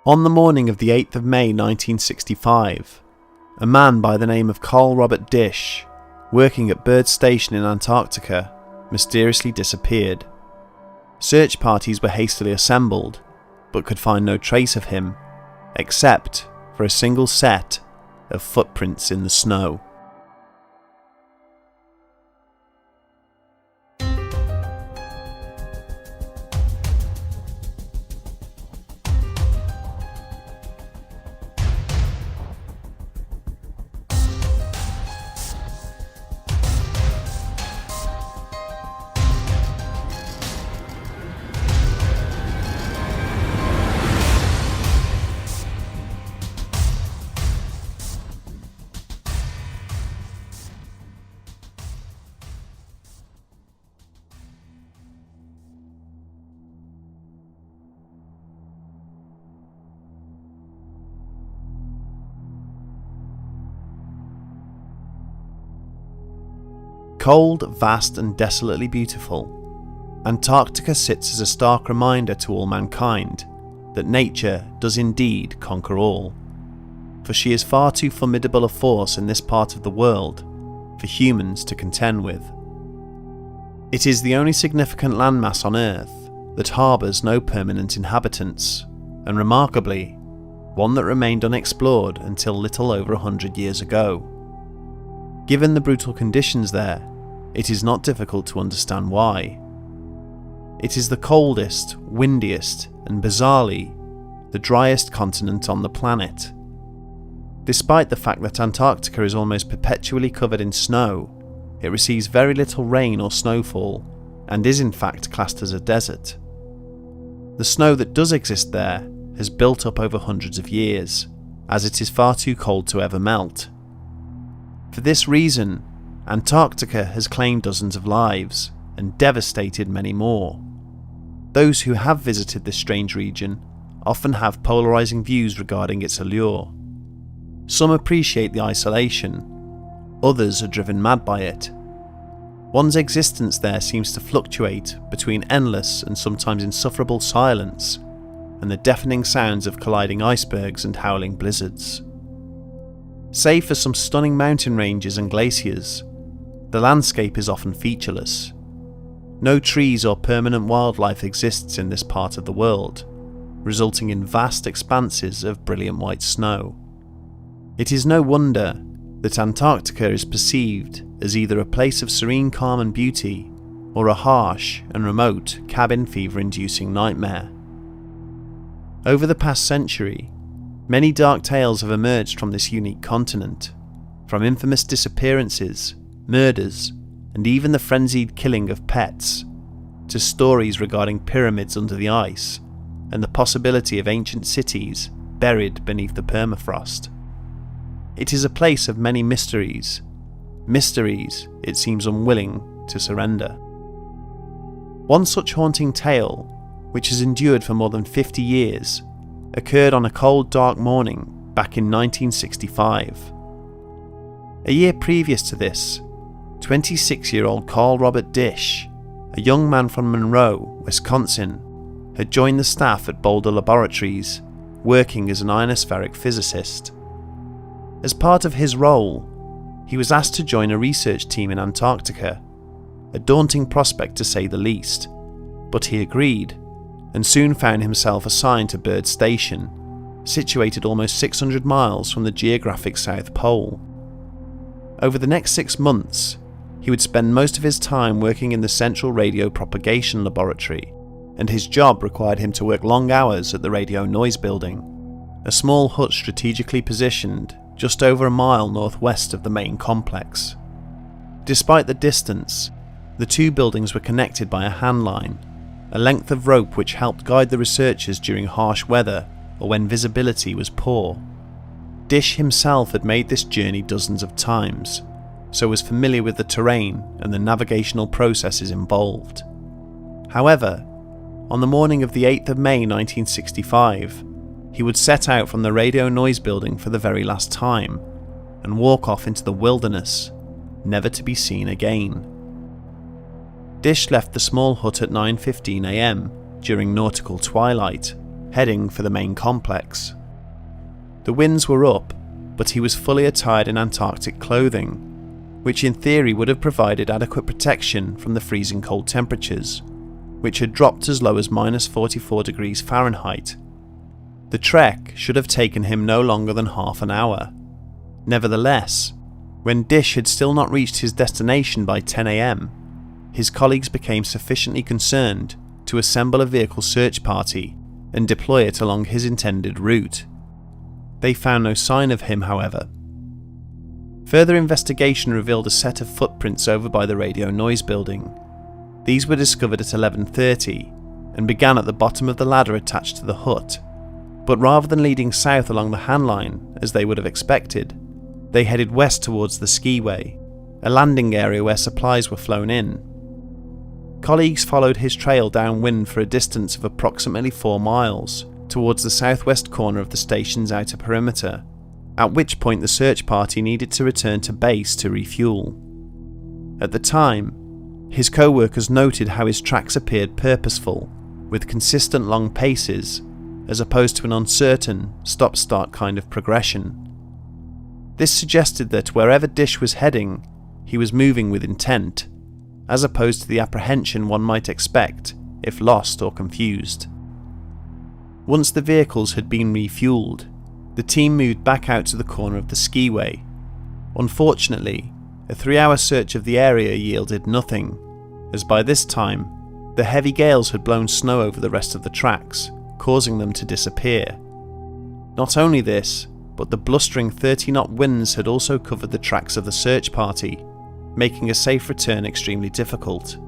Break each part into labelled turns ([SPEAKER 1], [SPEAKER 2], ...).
[SPEAKER 1] On the morning of the 8th of May 1965, a man by the name of Carl Robert Disch, working at Byrd Station in Antarctica, mysteriously disappeared. Search parties were hastily assembled, but could find no trace of him, except for a single set of footprints in the snow. Cold, vast and desolately beautiful, Antarctica sits as a stark reminder to all mankind that nature does indeed conquer all, for she is far too formidable a force in this part of the world for humans to contend with. It is the only significant landmass on Earth that harbours no permanent inhabitants, and remarkably, one that remained unexplored until little over 100 years ago. Given the brutal conditions there, it is not difficult to understand why. It is the coldest, windiest, and bizarrely, the driest continent on the planet. Despite the fact that Antarctica is almost perpetually covered in snow, it receives very little rain or snowfall, and is in fact classed as a desert. The snow that does exist there has built up over hundreds of years, as it is far too cold to ever melt. For this reason, Antarctica has claimed dozens of lives and devastated many more. Those who have visited this strange region often have polarizing views regarding its allure. Some appreciate the isolation, others are driven mad by it. One's existence there seems to fluctuate between endless and sometimes insufferable silence and the deafening sounds of colliding icebergs and howling blizzards. Save for some stunning mountain ranges and glaciers, the landscape is often featureless. No trees or permanent wildlife exists in this part of the world, resulting in vast expanses of brilliant white snow. It is no wonder that Antarctica is perceived as either a place of serene calm and beauty, or a harsh and remote cabin fever-inducing nightmare. Over the past century, many dark tales have emerged from this unique continent, from infamous disappearances, murders, and even the frenzied killing of pets, to stories regarding pyramids under the ice and the possibility of ancient cities buried beneath the permafrost. It is a place of many mysteries it seems unwilling to surrender. One such haunting tale, which has endured for more than 50 years, occurred on a cold, dark morning back in 1965. A year previous to this, 26-year-old Carl Robert Disch, a young man from Monroe, Wisconsin, had joined the staff at Boulder Laboratories, working as an ionospheric physicist. As part of his role, he was asked to join a research team in Antarctica, a daunting prospect to say the least, but he agreed, and soon found himself assigned to Byrd Station, situated almost 600 miles from the geographic South Pole. Over the next 6 months, he would spend most of his time working in the Central Radio Propagation Laboratory, and his job required him to work long hours at the Radio Noise Building, a small hut strategically positioned just over a mile northwest of the main complex. Despite the distance, the two buildings were connected by a hand line, a length of rope which helped guide the researchers during harsh weather or when visibility was poor. Disch himself had made this journey dozens of times, so was familiar with the terrain and the navigational processes involved. However, on the morning of the 8th of May 1965, he would set out from the Radio Noise Building for the very last time and walk off into the wilderness, never to be seen again. Disch left the small hut at 9:15 a.m. during nautical twilight, heading for the main complex. The winds were up, but he was fully attired in Antarctic clothing, which in theory would have provided adequate protection from the freezing cold temperatures, which had dropped as low as -44°F. The trek should have taken him no longer than half an hour. Nevertheless, when Disch had still not reached his destination by 10 AM, his colleagues became sufficiently concerned to assemble a vehicle search party and deploy it along his intended route. They found no sign of him, however. Further investigation revealed a set of footprints over by the radio noise building. These were discovered at 11:30 and began at the bottom of the ladder attached to the hut, but rather than leading south along the handline as they would have expected, they headed west towards the skiway, a landing area where supplies were flown in. Colleagues followed his trail downwind for a distance of approximately 4 miles towards the southwest corner of the station's outer perimeter, at which point the search party needed to return to base to refuel. At the time, his co-workers noted how his tracks appeared purposeful, with consistent long paces, as opposed to an uncertain, stop-start kind of progression. This suggested that wherever Disch was heading, he was moving with intent, as opposed to the apprehension one might expect if lost or confused. Once the vehicles had been refueled, the team moved back out to the corner of the skiway. Unfortunately, a 3-hour search of the area yielded nothing, as by this time, the heavy gales had blown snow over the rest of the tracks, causing them to disappear. Not only this, but the blustering 30-knot winds had also covered the tracks of the search party, making a safe return extremely difficult.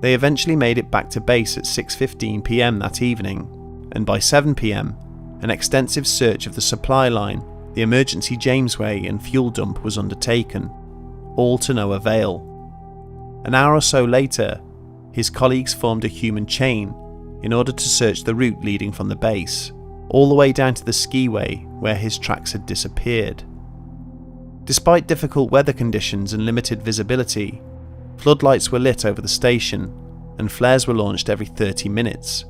[SPEAKER 1] They eventually made it back to base at 6:15 PM that evening, and by 7 PM, an extensive search of the supply line, the emergency Jamesway and fuel dump was undertaken, all to no avail. An hour or so later, his colleagues formed a human chain in order to search the route leading from the base, all the way down to the skiway where his tracks had disappeared. Despite difficult weather conditions and limited visibility, floodlights were lit over the station and flares were launched every 30 minutes,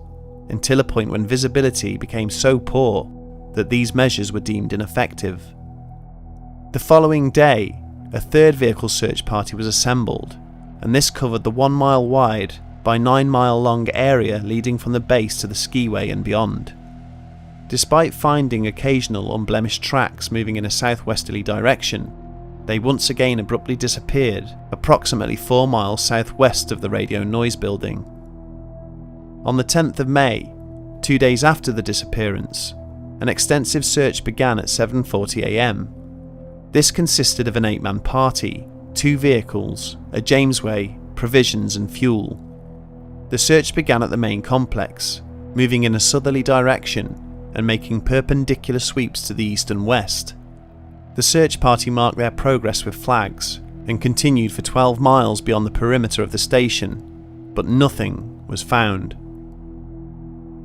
[SPEAKER 1] until a point when visibility became so poor that these measures were deemed ineffective. The following day, a third vehicle search party was assembled, and this covered the 1 mile wide by 9 mile long area leading from the base to the skiway and beyond. Despite finding occasional unblemished tracks moving in a southwesterly direction, they once again abruptly disappeared approximately 4 miles southwest of the radio noise building. On the 10th of May, 2 days after the disappearance, an extensive search began at 7:40 AM. This consisted of an 8-man party, 2 vehicles, a Jamesway, provisions and fuel. The search began at the main complex, moving in a southerly direction and making perpendicular sweeps to the east and west. The search party marked their progress with flags and continued for 12 miles beyond the perimeter of the station, but nothing was found.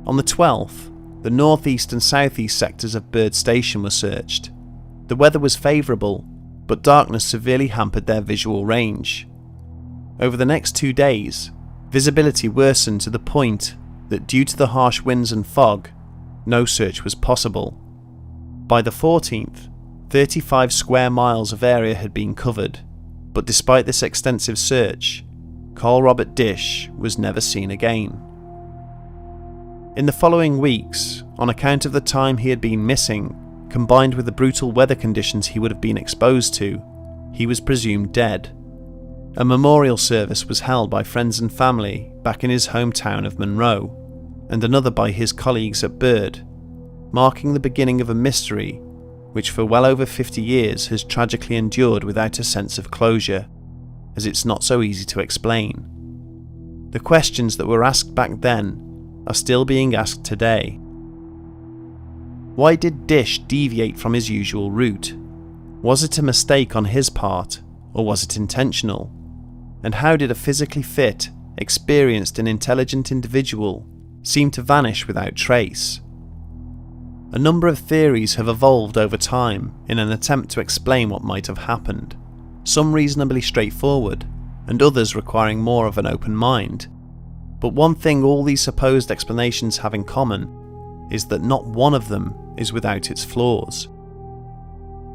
[SPEAKER 1] On the 12th, the northeast and southeast sectors of Byrd Station were searched. The weather was favourable, but darkness severely hampered their visual range. Over the next 2 days, visibility worsened to the point that due to the harsh winds and fog, no search was possible. By the 14th, 35 square miles of area had been covered, but despite this extensive search, Carl Robert Disch was never seen again. In the following weeks, on account of the time he had been missing, combined with the brutal weather conditions he would have been exposed to, he was presumed dead. A memorial service was held by friends and family back in his hometown of Monroe, and another by his colleagues at Byrd, marking the beginning of a mystery which for well over 50 years has tragically endured without a sense of closure, as it's not so easy to explain. The questions that were asked back then are still being asked today. Why did Disch deviate from his usual route? Was it a mistake on his part, or was it intentional? And how did a physically fit, experienced and intelligent individual seem to vanish without trace? A number of theories have evolved over time in an attempt to explain what might have happened, some reasonably straightforward, and others requiring more of an open mind. But one thing all these supposed explanations have in common is that not one of them is without its flaws.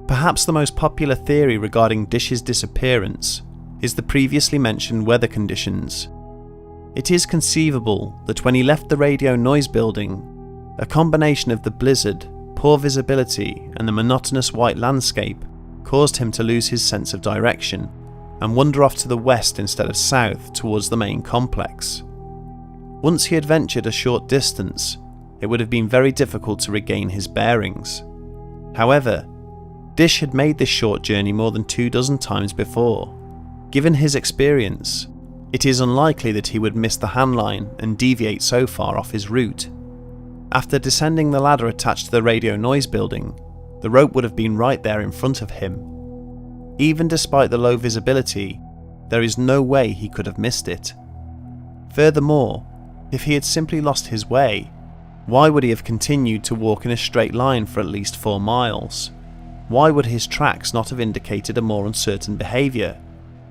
[SPEAKER 1] Perhaps the most popular theory regarding Disch's disappearance is the previously mentioned weather conditions. It is conceivable that when he left the radio noise building, a combination of the blizzard, poor visibility, and the monotonous white landscape caused him to lose his sense of direction and wander off to the west instead of south towards the main complex. Once he had ventured a short distance, it would have been very difficult to regain his bearings. However, Disch had made this short journey more than 24 times before. Given his experience, it is unlikely that he would miss the handline and deviate so far off his route. After descending the ladder attached to the radio noise building, the rope would have been right there in front of him. Even despite the low visibility, there is no way he could have missed it. Furthermore, if he had simply lost his way, why would he have continued to walk in a straight line for at least 4 miles? Why would his tracks not have indicated a more uncertain behaviour?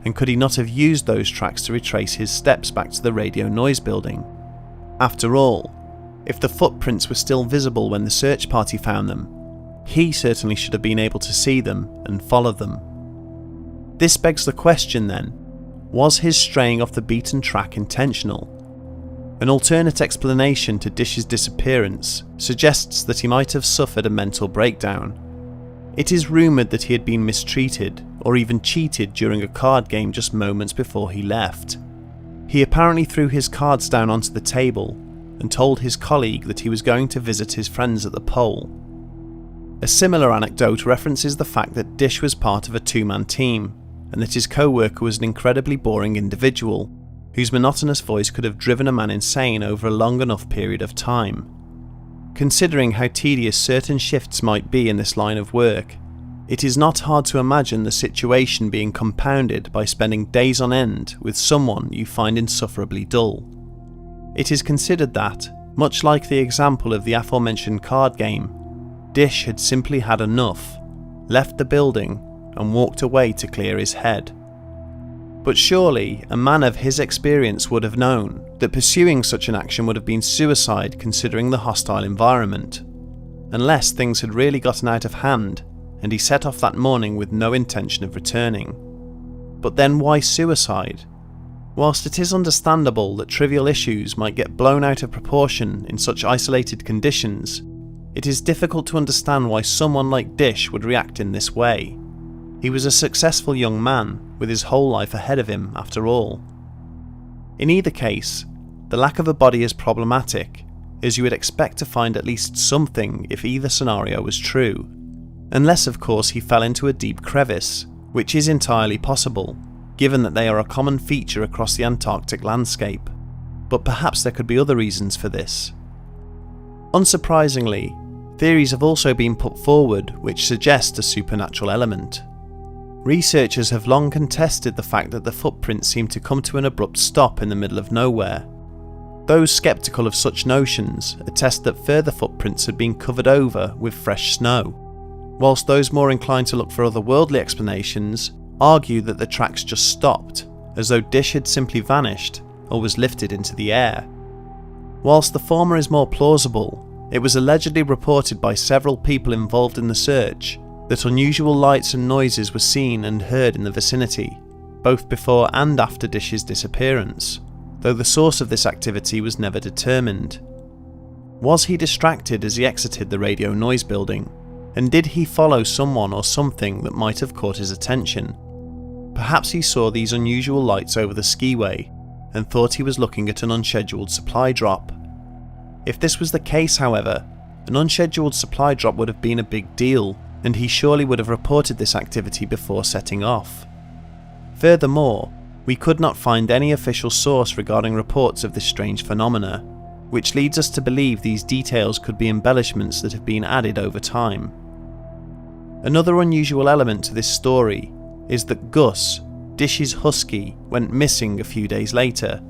[SPEAKER 1] And could he not have used those tracks to retrace his steps back to the radio noise building? After all, if the footprints were still visible when the search party found them, he certainly should have been able to see them and follow them. This begs the question then, was his straying off the beaten track intentional? An alternate explanation to Disch's disappearance suggests that he might have suffered a mental breakdown. It is rumoured that he had been mistreated or even cheated during a card game just moments before he left. He apparently threw his cards down onto the table and told his colleague that he was going to visit his friends at the pole. A similar anecdote references the fact that Disch was part of a 2-man team and that his co-worker was an incredibly boring individual whose monotonous voice could have driven a man insane over a long enough period of time. Considering how tedious certain shifts might be in this line of work, it is not hard to imagine the situation being compounded by spending days on end with someone you find insufferably dull. It is considered that, much like the example of the aforementioned card game, Disch had simply had enough, left the building, and walked away to clear his head. But surely a man of his experience would have known that pursuing such an action would have been suicide considering the hostile environment, unless things had really gotten out of hand and he set off that morning with no intention of returning. But then why suicide? Whilst it is understandable that trivial issues might get blown out of proportion in such isolated conditions, it is difficult to understand why someone like Disch would react in this way. He was a successful young man with his whole life ahead of him after all. In either case, the lack of a body is problematic, as you would expect to find at least something if either scenario was true, unless of course he fell into a deep crevice, which is entirely possible, given that they are a common feature across the Antarctic landscape, but perhaps there could be other reasons for this. Unsurprisingly, theories have also been put forward which suggest a supernatural element. Researchers have long contested the fact that the footprints seem to come to an abrupt stop in the middle of nowhere. Those sceptical of such notions attest that further footprints had been covered over with fresh snow, whilst those more inclined to look for otherworldly explanations argue that the tracks just stopped, as though Disch had simply vanished or was lifted into the air. Whilst the former is more plausible, it was allegedly reported by several people involved in the search that unusual lights and noises were seen and heard in the vicinity, both before and after Disch's disappearance, though the source of this activity was never determined. Was he distracted as he exited the radio noise building, and did he follow someone or something that might have caught his attention? Perhaps he saw these unusual lights over the skiway and thought he was looking at an unscheduled supply drop. If this was the case, however, an unscheduled supply drop would have been a big deal, and he surely would have reported this activity before setting off. Furthermore, we could not find any official source regarding reports of this strange phenomena, which leads us to believe these details could be embellishments that have been added over time. Another unusual element to this story is that Gus, Disch's husky, went missing a few days later.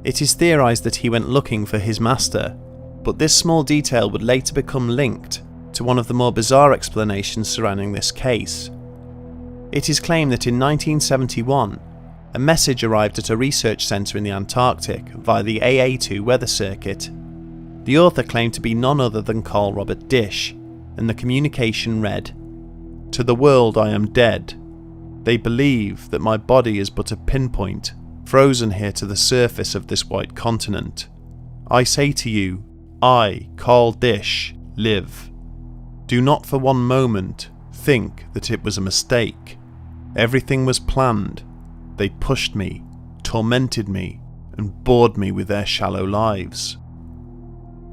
[SPEAKER 1] It is theorised that he went looking for his master, but this small detail would later become linked to one of the more bizarre explanations surrounding this case. It is claimed that in 1971, a message arrived at a research centre in the Antarctic via the AA2 weather circuit. The author claimed to be none other than Carl Robert Disch, and the communication read, "To the world I am dead. They believe that my body is but a pinpoint, frozen here to the surface of this white continent. I say to you, I, Carl Disch, live. Do not for one moment think that it was a mistake. Everything was planned. They pushed me, tormented me, and bored me with their shallow lives."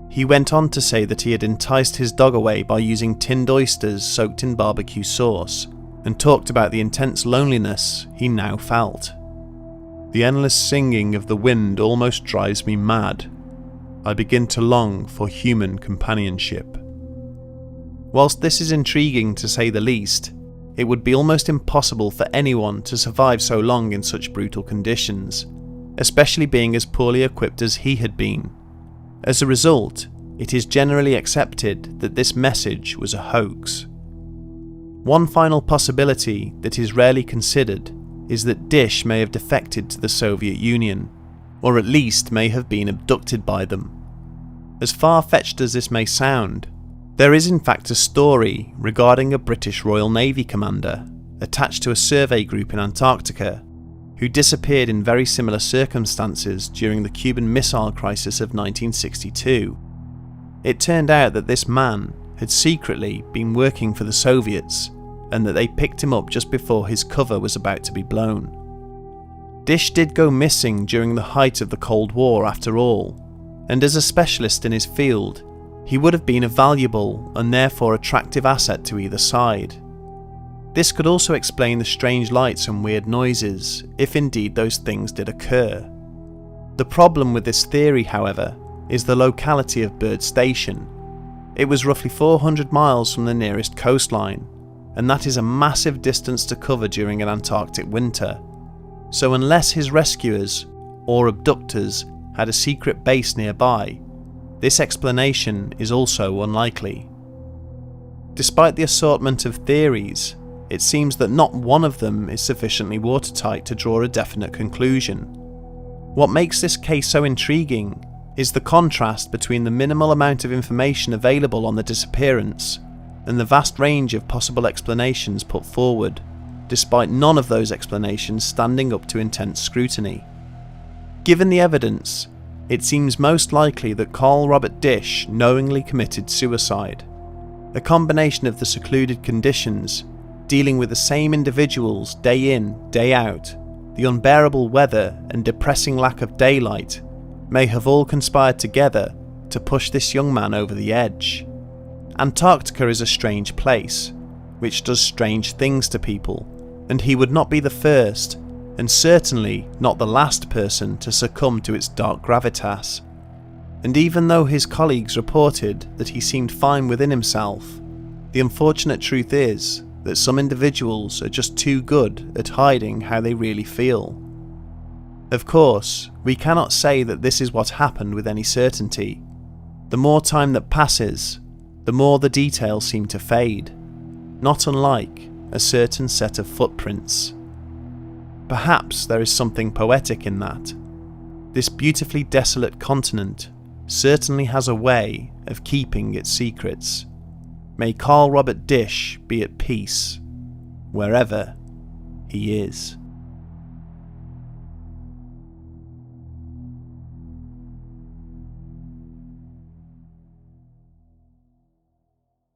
[SPEAKER 1] He went on to say that he had enticed his dog away by using tinned oysters soaked in barbecue sauce, and talked about the intense loneliness he now felt. "The endless singing of the wind almost drives me mad. I begin to long for human companionship." Whilst this is intriguing to say the least, it would be almost impossible for anyone to survive so long in such brutal conditions, especially being as poorly equipped as he had been. As a result, it is generally accepted that this message was a hoax. One final possibility that is rarely considered is that Disch may have defected to the Soviet Union, or at least may have been abducted by them. As far-fetched as this may sound, there is in fact a story regarding a British Royal Navy commander attached to a survey group in Antarctica who disappeared in very similar circumstances during the Cuban Missile Crisis of 1962. It turned out that this man had secretly been working for the Soviets, and that they picked him up just before his cover was about to be blown. Disch did go missing during the height of the Cold War after all, and as a specialist in his field, he would have been a valuable and therefore attractive asset to either side. This could also explain the strange lights and weird noises, if indeed those things did occur. The problem with this theory, however, is the locality of Byrd Station. It was roughly 400 miles from the nearest coastline, and that is a massive distance to cover during an Antarctic winter. So unless his rescuers, or abductors, had a secret base nearby, this explanation is also unlikely. Despite the assortment of theories, it seems that not one of them is sufficiently watertight to draw a definite conclusion. What makes this case so intriguing is the contrast between the minimal amount of information available on the disappearance and the vast range of possible explanations put forward, despite none of those explanations standing up to intense scrutiny. Given the evidence, it seems most likely that Carl Robert Disch knowingly committed suicide. A combination of the secluded conditions, dealing with the same individuals day in, day out, the unbearable weather and depressing lack of daylight, may have all conspired together to push this young man over the edge. Antarctica is a strange place, which does strange things to people, and he would not be the first, and certainly not the last person to succumb to its dark gravitas. And even though his colleagues reported that he seemed fine within himself, the unfortunate truth is that some individuals are just too good at hiding how they really feel. Of course, we cannot say that this is what happened with any certainty. The more time that passes, the more the details seem to fade, not unlike a certain set of footprints. Perhaps there is something poetic in that. This beautifully desolate continent certainly has a way of keeping its secrets. May Carl Robert Disch be at peace, wherever he is.